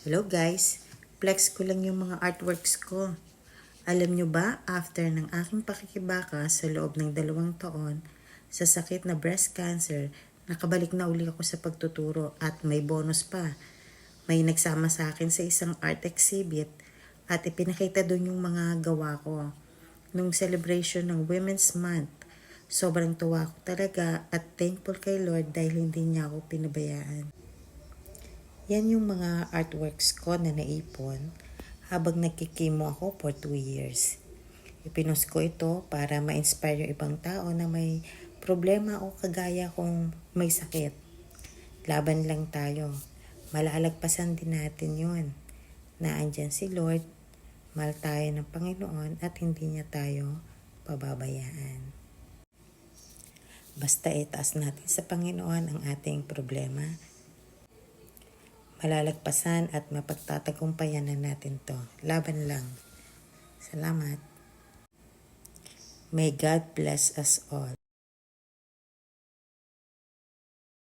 Hello guys, flex ko lang yung mga artworks ko. Alam nyo ba, after ng aking pakikibaka sa loob ng 2 taon sa sakit na breast cancer, nakabalik na uli ako sa pagtuturo at may bonus pa. May nagsama sa akin sa isang art exhibit at ipinakita doon yung mga gawa ko. Nung celebration ng Women's Month, sobrang tuwa ko talaga at thankful kay Lord dahil hindi niya ako pinabayaan. Yan yung mga artworks ko na naipon habang nagkikimo ako for 2 years. Ipinost ko ito para ma-inspire yung ibang tao na may problema o kagaya kung may sakit. Laban lang tayo. Malalagpasan din natin yun. Naandyan si Lord, mahal tayo ng Panginoon at hindi niya tayo pababayaan. Basta itaas natin sa Panginoon ang ating problema, malalagpasan at mapagtatagumpayan na natin to. Laban lang. Salamat. May God bless us all.